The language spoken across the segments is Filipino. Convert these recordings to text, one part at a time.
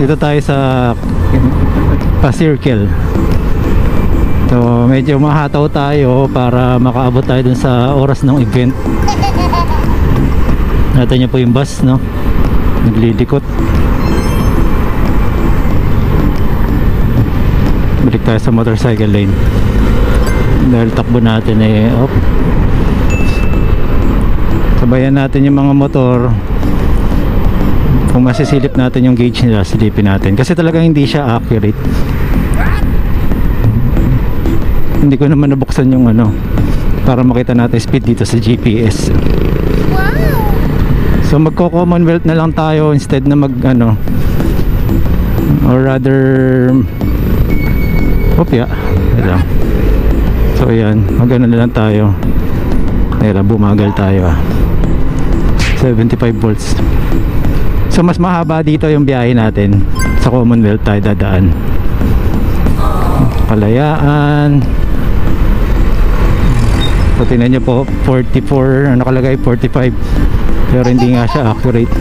Dito tayo sa pa-circle. So medyo mahataw tayo para makaabot tayo dun sa oras ng event. Natin niyo po yung bus, no? Naglilikot. Balik tayo sa motorcycle lane. Dahil takbo natin sabayan natin yung mga motor. Kung masisilip natin yung gauge nila, silipin natin kasi talagang hindi siya accurate. Hindi ko naman nabuksan yung para makita natin speed dito sa GPS. So magko-Commonwealth na lang tayo instead na or rather so yan, magano na lang tayo. Bumagal tayo 75 volts. So mas mahaba dito yung biyahe natin. Sa Commonwealth tayo dadaan. Kalayaan. So tingnan nyo po, 44, nakalagay 45, pero hindi nga siya accurate.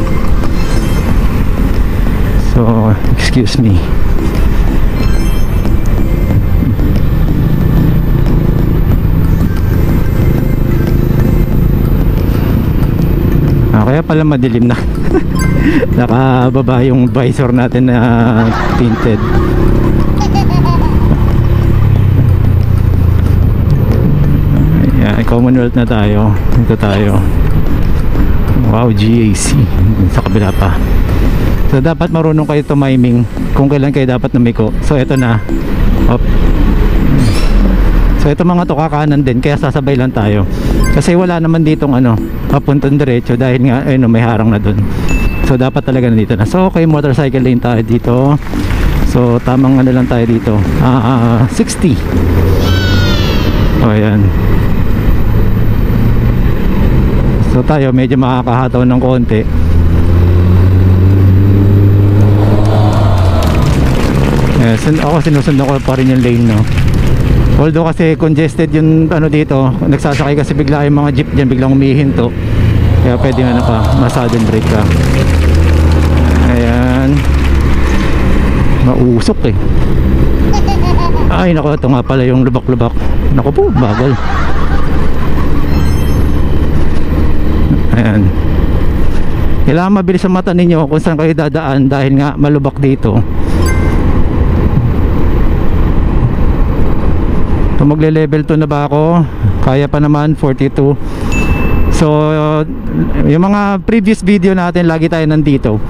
So excuse me. Kaya pala madilim na. Nakababa yung visor natin na tinted. Ayan, Commonwealth na tayo. Dito tayo. Wow, GAC. Sa kabila pa. So dapat marunong kayo tumiming kung kailan kayo dapat numiko. So ito na. Op. So ito mga to kakanan din, kaya sasabay lang tayo. Kasi wala naman ditong papuntang diretso dahil nga may harang na dun. So dapat talaga nandito na. So okay, motorcycle lane tayo dito. So tamang lang tayo dito. 60. O ayan. So tayo medyo makakahataw ng konti. Ako sinusunod ko pa rin yung lane, no. Although kasi congested yung dito, nagsasakay kasi bigla yung mga jeep dyan, biglang umihinto. Kaya pwede ma-sudden brake ka. Ayan. Mausok Ay nako, ito nga pala yung lubak-lubak. Nako po, bagal. Ayan. Kailangan mabilis ang mata ninyo kung saan kayo dadaan dahil nga malubak dito. So magle-level 2 na ba ako? Kaya pa naman, 42. So yung mga previous video natin, lagi tayo nandito.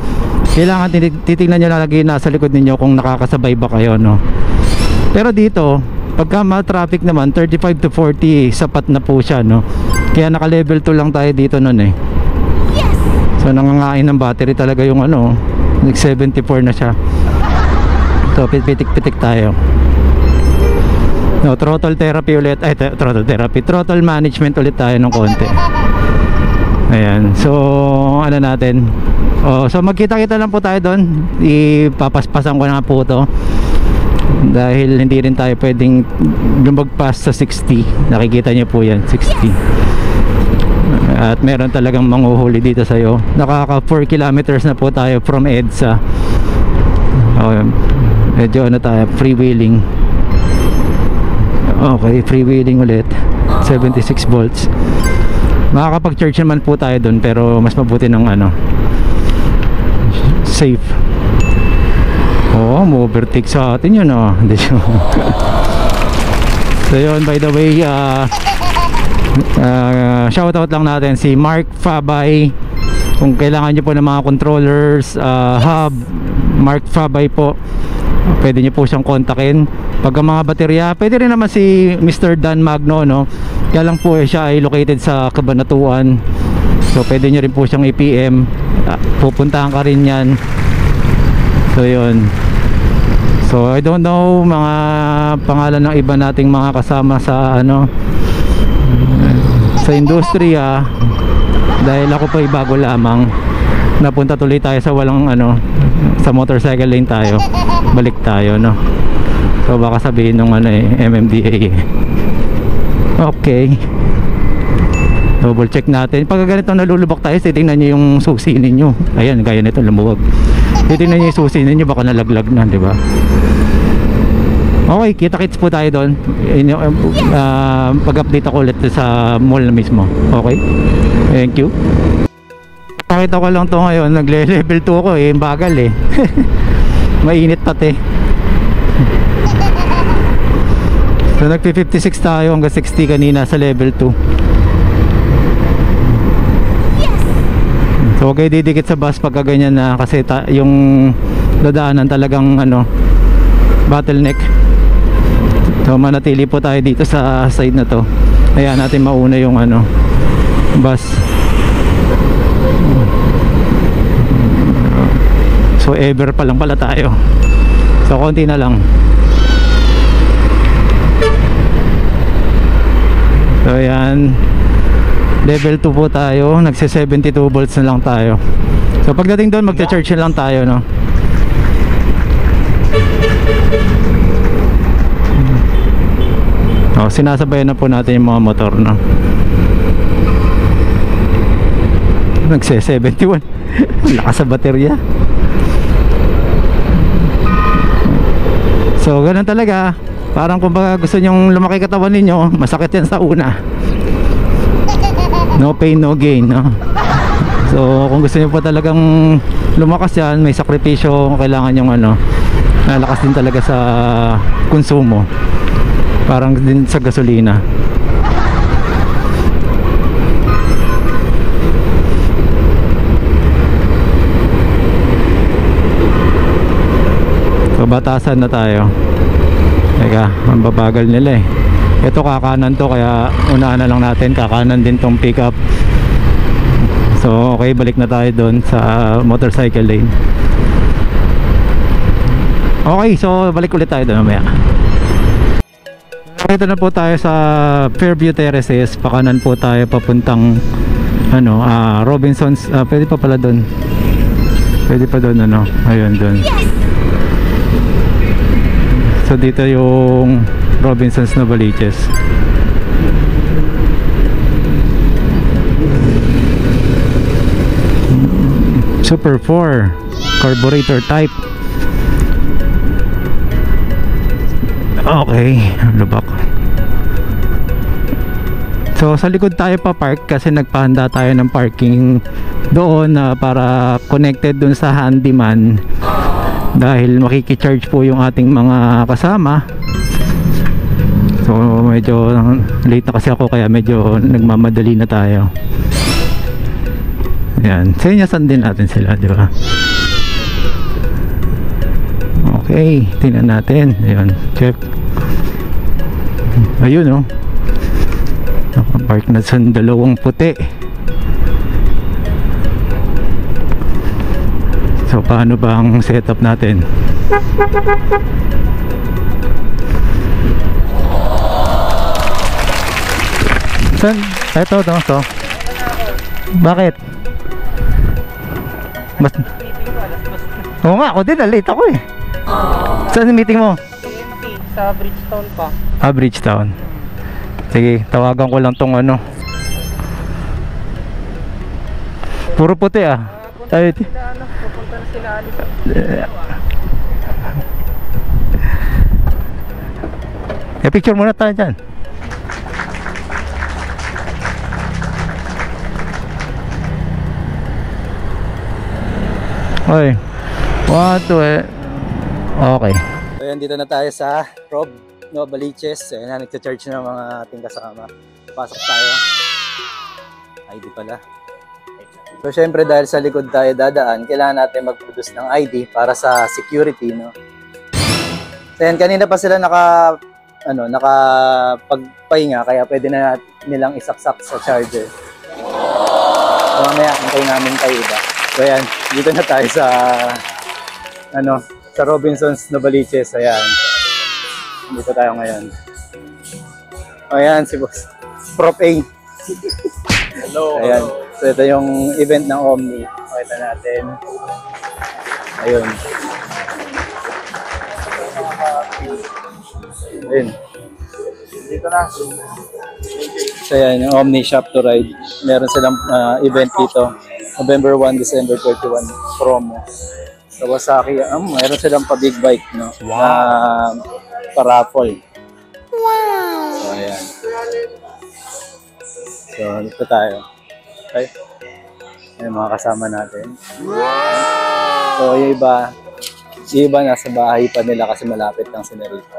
Kailangan titignan nyo lagi nasa likod ninyo kung nakakasabay ba kayo, no? Pero dito, pagka ma-traffic naman, 35 to 40 sapat na po siya, no? Kaya naka-level 2 lang tayo dito nun Yes! So nangangain ng battery talaga yung nag 74 na siya. So pitik-pitik tayo. No, throttle therapy ulit. Throttle management ulit tayo ng konti. Ayan. So natin. So magkita-kita lang po tayo doon. Ipapaspasan ko na po to. Dahil hindi rin tayo pwedeng lumagpas sa 60. Nakikita niyo po yan, 60. At meron talagang manghuhuli dito sa'yo. Nakaka 4 kilometers na po tayo from EDSA. Medyo tayo, freewheeling. Okay, freewheeling ulit. 76 volts. Makakapag-charge naman po tayo doon, pero mas mabuti ng safe. Mo-overtake sa atin yun So yun, by the way, shoutout lang natin si Mark Fabay. Kung kailangan nyo po ng mga controllers, hub, Mark Fabay po, pwede nyo po siyang kontakin. Pagka mga baterya, pwede rin naman si Mr. Dan Magno, no? Kaya lang po siya ay located sa Cabanatuan. So pwede nyo rin po siyang i-PM. Pupuntahan ka rin yan. So yun. So I don't know mga pangalan ng iba nating mga kasama sa sa industriya. Dahil ako pa ay bago lamang. Napunta tuloy tayo sa walang sa motorcycle lane tayo. Balik tayo, no? So baka sabihin nung MMDA. Okay. Double check natin. Pag ganito nalulubak tayo, titingnan nyo yung susi ninyo. Ayan, gaya nito lumuwag. Titingnan nyo yung susi ninyo, baka nalaglag na, di ba? Okay, kita-kits po tayo doon. Pag-update ako ulit sa mall na mismo. Okay? Thank you. Pakita ko lang to ngayon, nagle-level 2 ako eh, bagal eh. Mainit pati. So nagpi-56 tayo hanggang 60 kanina sa level 2. So okay, didikit sa bus pagka ganyan na kasi yung dadaanan talagang ano, bottleneck. So manatili po tayo dito sa side na to. Hayaan natin mauna yung ano, bus. So ever pa lang pala tayo. So konti na lang. So ayan, level 2 po tayo. Nagse 72 volts na lang tayo. So pagdating doon magcha-charge na lang tayo, no? Oh, sinasabayan na po natin yung mga motor, no? Nagse 71. Lakas sa baterya. So ganun talaga. Parang kung baka gusto nyong lumaki katawan ninyo, masakit yan sa una. No pain, no gain, no? So kung gusto nyo pa talagang lumakas yan, may sakripisyo, kailangan yung ano, nalakas din talaga sa konsumo. Parang din sa gasolina. So batasan na tayo. Teka, ang babagal nila eh. Ito kakanan to, kaya unahan na lang natin. Kakanan din tong pickup. So okay, balik na tayo doon sa motorcycle lane. Okay, so balik ulit tayo doon mamaya. Ito na po tayo sa Fairview Terraces. Pakanan po tayo papuntang ano, Robinsons. Pwede pa pala doon. Pwede pa doon, ano. Ayun doon. So dito yung Robinsons Novaliches. Super 4 carburetor type. Okay, lubak. So sa likod tayo pa park kasi nagpahanda tayo ng parking doon para connected dun sa handyman. Dahil makikicharge po yung ating mga kasama. So medyo late na kasi ako, kaya medyo nagmamadali na tayo. Ayan, senyasan din natin sila, di ba? Okay, tingnan natin. Ayan, check. Ayun, oh, nakapark na sa dalawang puti. So paano ba ang setup natin? Saan? Ito, to. Bakit? Mas... Oo nga, ako din, late ako eh. Saan yung meeting mo? Sa Bridgetown pa. Bridgetown. Sige, tawagan ko lang tong ano. Puro puti ah. Ay, Pupunta na sila Alice. picture muna tayo dyan. Okay. 1, 2, okay. So yan, dito na tayo sa Rob Novaliches. Ayan na, nagcha-charge na mga ating kasama. Pasok tayo. ID pala. So syempre dahil sa likod tayo dadaan, kailangan natin mag-produce ng ID para sa security, no? So yan, kanina pa sila nakapagpahinga, kaya pwede na nilang isaksak sa charger. So mamaya, antayin namin kayo iba. So yan, dito na tayo sa sa Robinsons Novaliches. Ayan. Dito tayo ngayon. Ayan si Boss Prof A. Hello. Ayan. So ito yung event ng Omni. Pakita natin. Ayun. Ayun. Dito na. So yan, yung Omni Shop to Ride. Meron silang event dito. November 1, December 31 promo. Kawasaki, meron silang pa big bike, no? Wow! Pa-raffle. Wow! So ayan. So dito tayo. Okay? Ayan mga kasama natin. So yung iba nasa bahay pa nila kasi malapit lang sila rito.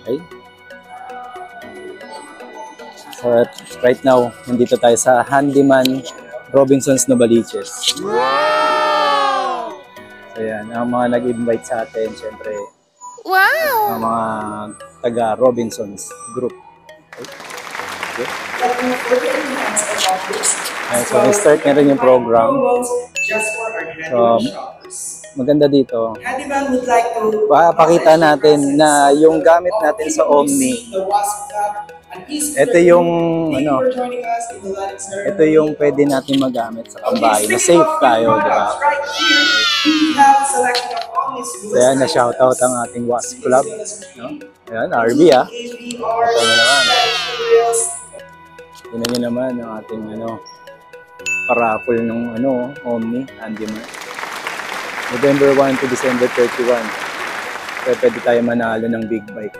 Okay? So right now, nandito tayo sa Handyman Robinsons Novaliches. Wow! So yan, ang mga nag-invite sa atin, syempre, ang mga taga Robinsons Group. Okay? Okay, so start na rin yung program. So, maganda dito. Pakita natin na yung gamit natin sa Omni. Ito yung ito yung pwede natin magamit sa pambahay. Na safe tayo, di ba? Kaya na-shoutout ang ating WASP Club. No? Ayan, RB Ito na naman. Tignan nyo naman ang ating paraffle ng Omni, Handyman. November 1 to December 31. Kaya pwede tayo manalo ng big bike.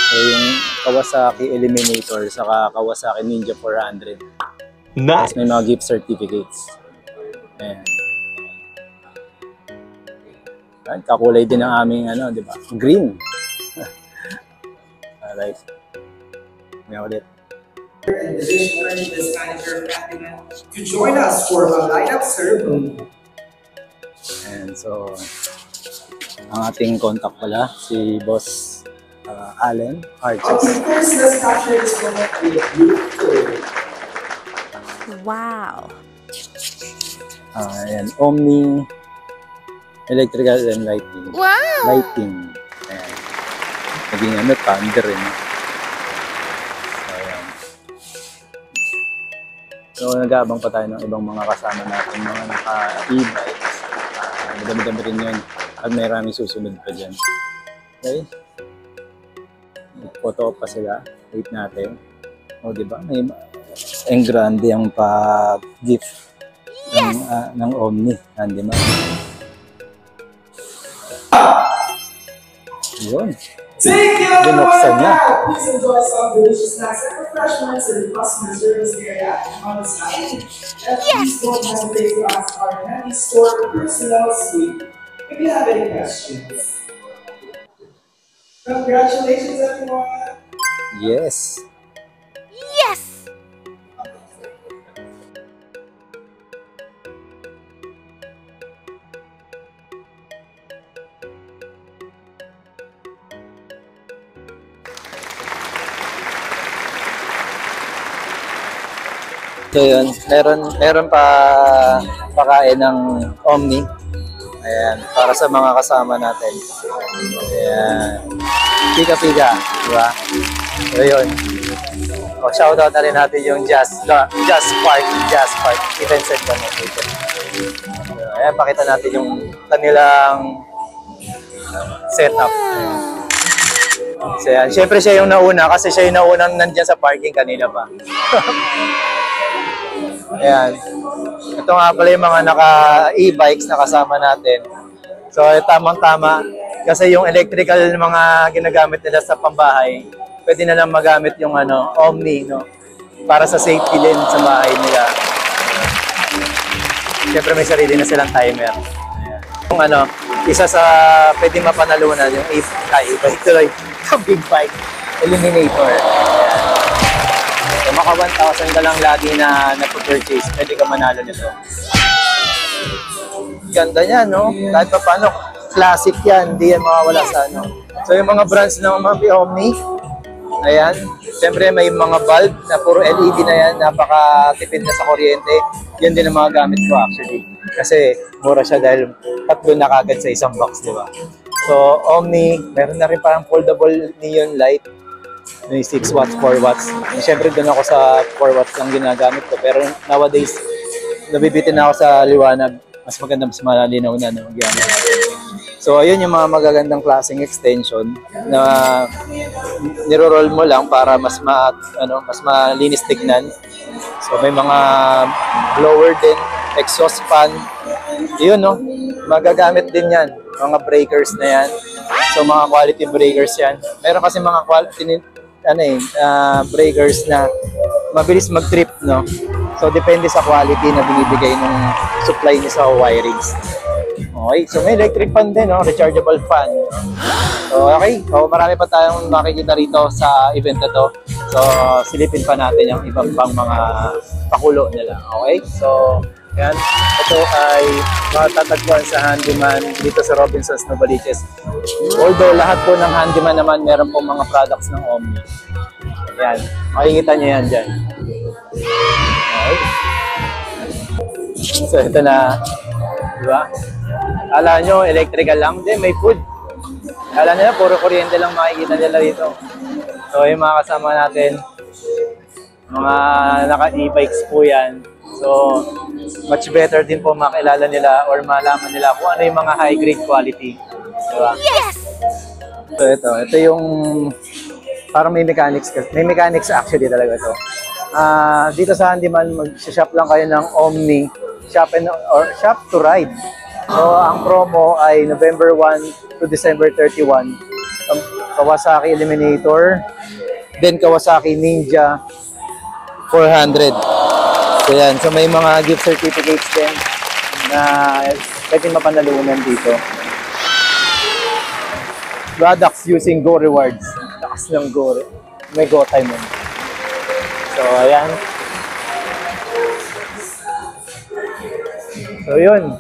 So yung Kawasaki Eliminator saka Kawasaki Ninja 400. Nice. May mga gift certificates. Ayan. Ayan, kakulay din ang aming di ba? Green. Alright. Ngayon ulit. And the business manager to join us for a lineup ceremony. And so ang ating contact pala si Boss Allen Arches. Wow. Ayan, Omni Electrical and Lighting. Wow. Lighting. Ayan. Naging thunder rin. So, ayan. So, nag-aabang pa tayo ng ibang mga kasama natin, mga naka-e-bikes. Madami-dami rin yun. At may maraming susunod pa dyan. Okay? Photo pa sila. Wait natin. O, diba? May grande ang pa-gift ng Omni. Handyman. Yun. Thank you, Binuksan niya. Please enjoy some delicious snacks and refreshments in the customer service area on the side. And please don't hesitate to ask our handy store personnel suite if you have any questions. Congratulations, everyone! Yes. Yes. So yun, meron pa pakain ng Omni. Ayan, para sa mga kasama natin. Ayan. Pika-pika, di ba? So yun. O, shoutout na rin natin yung Jazz Park. Event ko na dito. Ayan, pakita natin yung kanilang setup. Ayan. So yan, syempre siya yung nauna kasi siya yung naunang nandyan sa parking kanina pa. Ayan. Ito nga pala yung mga naka-e-bikes na kasama natin. So tamang-tama kasi yung electrical mga ginagamit nila sa pambahay, pwede na lang magamit yung Omni, no? Para sa safety din sa bahay nila. Syempre may sarili na silang timer. Ayan. Yung isa sa pwede mapanalunan yung e-bike tuloy. Big bike eliminator. Ayan. So, maka 1,000 ka lang lagi na nag-purchase, pwede ka manalo nito. Ganda niya, no? Kahit pa paano, classic yan, hindi yan mawawala sa So, yung mga brands ng mga Omni, ayan, siyempre may mga bulb na puro LED na yan, napaka-tipid na sa kuryente. Yan din ang mga gamit ko actually. Kasi mura siya dahil 3 na kagad sa isang box, di ba? So, Omni, meron na rin parang foldable neon light. May 6 watts, 4 watts. Siyempre, doon ako sa 4 watts lang ginagamit ko. Pero nowadays, nabibitin na ako sa liwanag. mas maganda, mas malinaw na, no? Yan. So, ayun yung mga magagandang klaseng extension na niro-roll mo lang para mas mas malinis tignan. So, may mga blower din, exhaust fan. Yun, no? Magagamit din yan. Mga breakers na yan. So, mga quality breakers yan. Meron kasi mga quality breakers na mabilis mag-trip, no? So, depende sa quality na binibigay ng supply niya sa wirings. Okay, so may electric fan din, no? Rechargeable fan. So, okay. So, marami pa tayong makikita rito sa event na to. So, silipin pa natin yung ibang pang mga pakulo nila. Okay? So, yan. Ito ay matatagpuan sa Handyman dito sa Robinsons Novaliches. Although, lahat po ng Handyman naman meron po mga products ng Omni. Yan. Makikita niyo yan dyan. Okay. So, ito na. Diba? Kala nyo, electrical lang. Hindi, may food. Kala nila, puro kuryente lang makikita nila dito. So, yung mga kasama natin, mga naka-e-bikes po yan. So, much better din po makilala nila or malaman nila kung ano yung mga high-grade quality. Diba? Yes! So, ito yung parang may mechanics actually talaga ito. Dito sa Handyman, mag-shop lang kayo ng Omni shop to ride. So, ang promo ay November 1 to December 31. Kawasaki Eliminator, then Kawasaki Ninja 400. So, yan. So, may mga gift certificates din na pwede mapanalunan dito. Products using Go Rewards. Takas ng Go. May Go time mo. So, ayan. So, yun.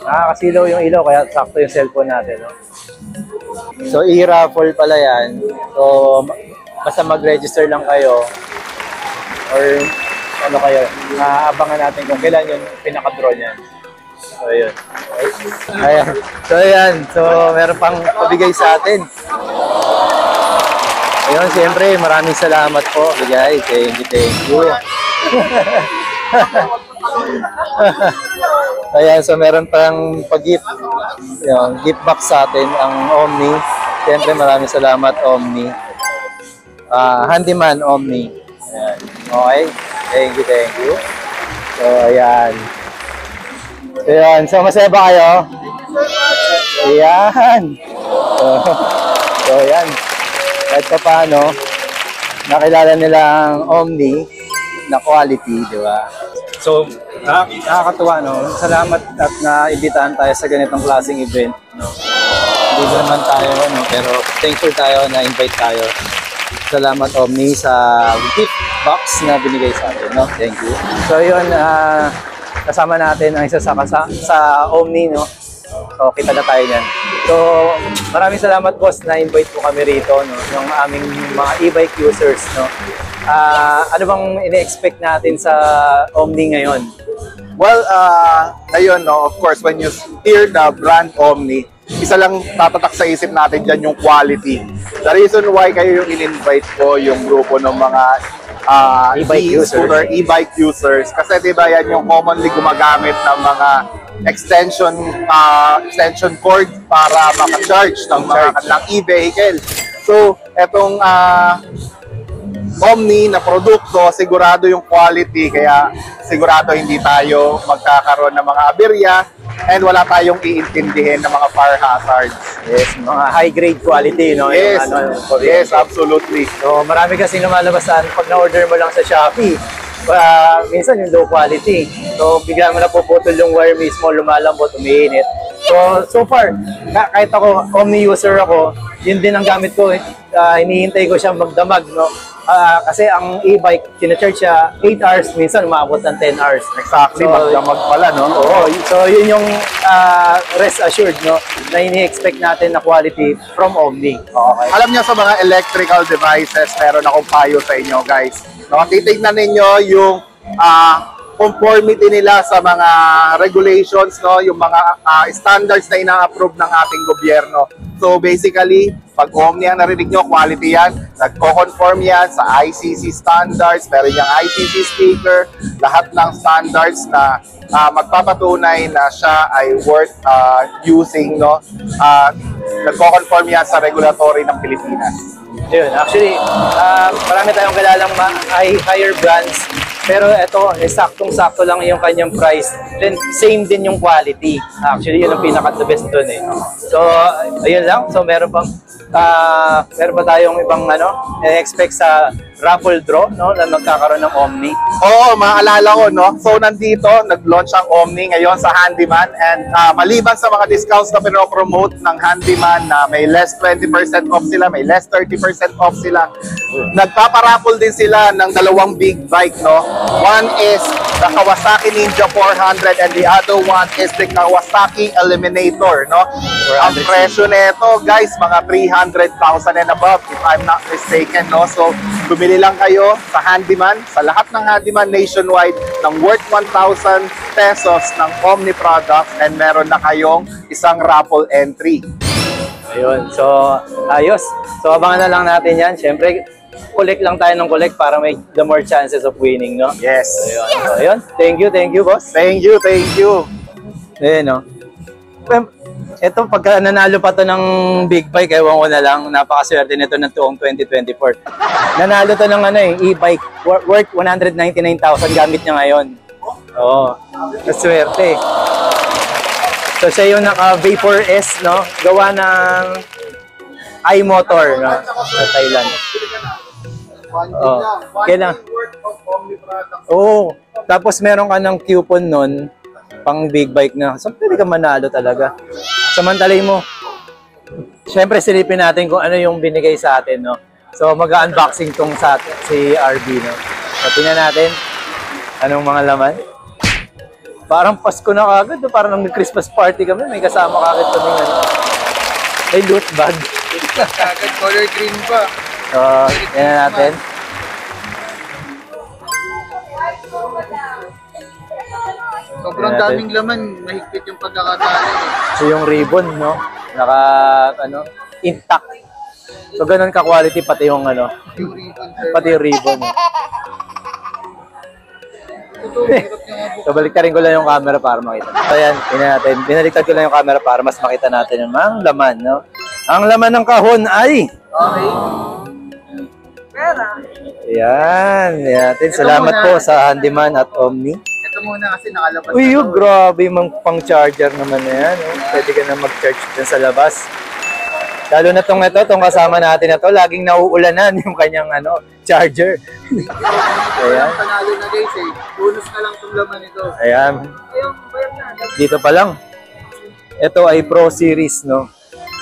Nakakasilaw yung ilaw, kaya sakto yung cellphone natin. No? So, i-raffle pala yan. So, basta mag-register lang kayo. Or, ano kayo, abangan natin kung kailan yung pinaka-draw niyan. So, yun. Okay. Ayan. So, ayan. So, meron pang pabigay sa atin. Ayun, siyempre, maraming salamat po. Bigay. Thank you. Ayan, so meron pang pag-gift. Gift box sa atin, ang Omni. Siyempre, maraming salamat, Omni. Handyman Omni. Ayan. Okay. Thank you. So, ayan. Ayan. So, masaya ba kayo? Ayan. So, ayan. Kahit pa paano, nakilala nila ang Omni na quality, di ba? So, nakakatuwa, no? Salamat at naimbitahan tayo sa ganitong klaseng event, no? Hindi naman tayo, no? Pero thankful tayo na invite tayo. Salamat, Omni, sa gift box na binigay sa atin, no? Thank you. So, yun, kasama natin ang isa sa Omni, no? So, kita na tayo niyan. So, maraming salamat, boss, na invite po kami rito, no? Yung aming mga e-bike users, no? Ano bang ini-expect natin sa Omni ngayon? Well, ngayon, no, of course, when you hear the brand Omni, isa lang tatatak sa isip natin dyan yung quality. The reason why kayo yung in-invite ko, yung grupo ng mga e-bike users, kasi diba yan yung commonly gumagamit ng mga extension cord para maka-charge ng mga kanilang e-vehicle. So, etong Omni na produkto, sigurado yung quality, kaya sigurado hindi tayo magkakaroon ng mga aberya and wala tayong iintindihin ng mga fire hazards. Yes, mga high-grade quality, no? Yes, yung, yes, absolutely. So, marami kasi lumalabas pag na-order mo lang sa Shopee. Minsan yung low quality. So, bigla mo na puputol yung wire mismo, lumalambot, umiinit. So far, kahit ako, Omni user ako, yun din ang gamit ko. Hinihintay ko siya magdamag, no? Kasi ang e-bike, tina-charge siya 8 hours, minsan umabot ng 10 hours. Exactly, So, magdamag pala, no? Oo, so yun yung rest assured, no, na ini-expect natin na quality from Omni. Okay. Alam niyo, sa mga electrical devices, meron akong payo sa inyo, guys. No, titignan ninyo yung conformity nila sa mga regulations, no, yung mga standards na ina-approve ng ating gobyerno. So basically, pag Omni ang narinig nyo, quality yan, nagko-conform yan sa ICC standards, meron yung ICC sticker, lahat ng standards na magpapatunay na siya ay worth using, no? Nagko-conform yan sa regulatory ng Pilipinas. Yun, actually, marami tayong kilalang higher brands. Pero ito, saktong-sakto lang yung kanyang price. Then, same din yung quality. Actually, yun ang pinaka-the best dun eh. So, ayun lang. So, meron pa tayong ibang expect sa raffle draw, no, na magkakaroon ng Omni. Oo, maalala ko, no? So, nandito, nag-launch ang Omni ngayon sa Handyman and maliban sa mga discounts na pinopromote ng Handyman na may less 20% off sila, may less 30% off sila, nagpaparaffle din sila ng dalawang big bike, no? One is the Kawasaki Ninja 400 and the other one is the Kawasaki Eliminator, no? Ang presyo nito, guys, mga 300,000 and above, if I'm not mistaken, no? So, bumili lang kayo sa Handyman, sa lahat ng Handyman nationwide ng worth 1,000 pesos ng Omni products and meron na kayong isang raffle entry. Ayun. So, ayos. So, abangan na lang natin yan. Siyempre, collect lang tayo ng collect para may the more chances of winning, no? Yes. Ayun. So, ayun. Thank you, boss. Thank you, thank you. Ayun, no? Ito, pagka nanalo pa to ng big bike, ewan ko na lang, napakaswerte nito ng tuong 2024. Nanalo to ng e-bike, worth 199,000 gamit niya ngayon. Oo, swerte. So, siya yung naka-Vapor S, no? Gawa ng iMotor, no? Sa Thailand. Oh, kailan? Oo. Tapos meron ka ng coupon nun, pang big bike na. So, pwede ka manalo talaga. Samantalay mo. Siyempre, silipin natin kung ano yung binigay sa atin, no? So, mag-unboxing tong si RB, no? So, tingnan natin anong mga laman. Parang Pasko na kagad, no? Parang nag-Christmas party kami. May kasama kagad kami, may loot bag. Kagad color green pa. So, tingnan natin. Sobrang daming laman, mahigpit yung pagkakatali. So yung ribbon, no? Intact. So ganun ka-quality pati yung Yung ribbon, pati yung ribbon. So baliktarin ko lang yung camera para makita. So yan, tingnan natin. Binaliktad ko lang yung camera para mas makita natin yung mga laman, no? Ang laman ng kahon ay... Okay. Yan. Salamat po sa Handyman at Omni. Ito muna kasi nakalabas. Uy, grabe mang pang-charger naman na yan. Oh. Pwede ka na mag-charge dyan sa labas. Lalo na itong kasama natin na to, laging nauulanan yung kanyang charger. Ayan. Panalo na guys eh. Bonus na lang itong laman ito. Ayan. Dito pa lang. Ito ay Pro Series, no?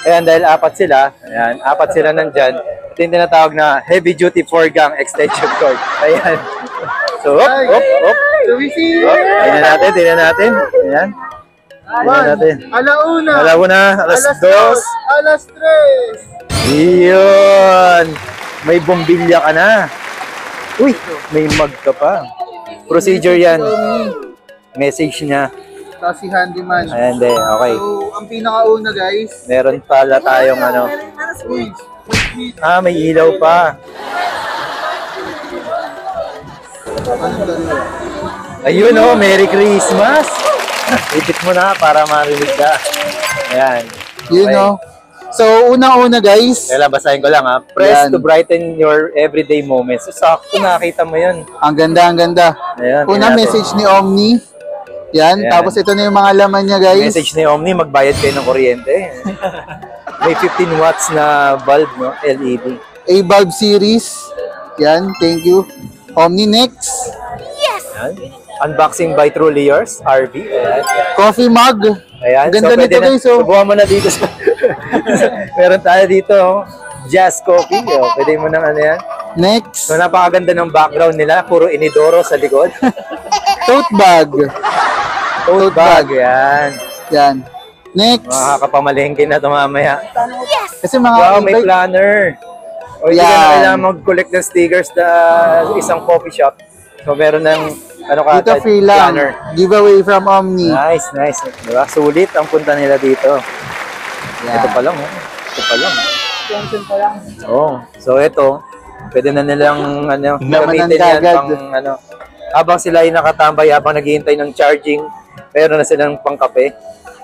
Ayan, dahil apat sila nandyan. Ito yung tinatawag na heavy duty 4-gang extension cord. Ayan. So, op. Tingnan natin. Ayan. Tingnan natin. Alauna, alas 2. Alas 3. Iyon. May bombilya ka na. Uy, may mug ka pa. Procedure yan. Message niya. Si Handyman. Ayan, okay. So, ang pinakauna guys. Meron pala tayong Uy, may ilaw pa. Ayun, Merry Christmas! Ipit mo na para marinig ka. Ayan. Yun, Okay. So, unang-una guys. Kaya basahin ko lang, ha. Press Yan. to brighten your everyday moments. So, sakto nakita mo yun. Ang ganda, ang ganda. Ayan, Unang tingnan natin. message ni Omni. Yan. Ayan. Tapos ito na yung mga laman niya guys. Message ni Omni, magbayad kayo ng kuryente. May 15 watts na bulb, no? LED. A-Bulb series. Yan. Thank you. Omni next. Ayan. Unboxing by Truly Yours, RB. Ayan. Coffee mug. Ayan. Ganda pwede nito, guys, oh. Subukan mo na dito. Meron tayo dito, Jazz Coffee. Pwede mo nang yan. Next. So, napakaganda ng background nila. Puro inidoro sa likod. Tote bag. Tote bag. Yan. Yan. Next. Makakapamalengke na ito mamaya. Kasi mga Wow, may e-bike- planner. O hindi ka Yan. na kailangan mag-collect ng stickers sa isang coffee shop. So, meron ng ano ka Dito free lang. Giveaway from Omni. Nice, nice. Diba? Sulit ang punta nila dito. Yeah. Ito pa lang, oh. Ito pa lang. Attention pa lang. Oo. So ito, pwede na nilang ano, Lamanan gamitin yan kagad. pang ano. Habang sila ay nakatambay, habang naghihintay ng charging, meron na silang pangkape.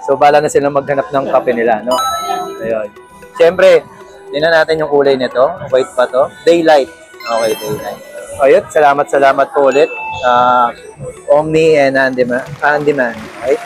So bala na silang maghanap ng kape nila, no? Ayun. Siyempre, tingnan natin yung kulay nito. White pa to. Daylight. Okay, daylight. Ayun, salamat po ulit. Omni and On Demand. Okay?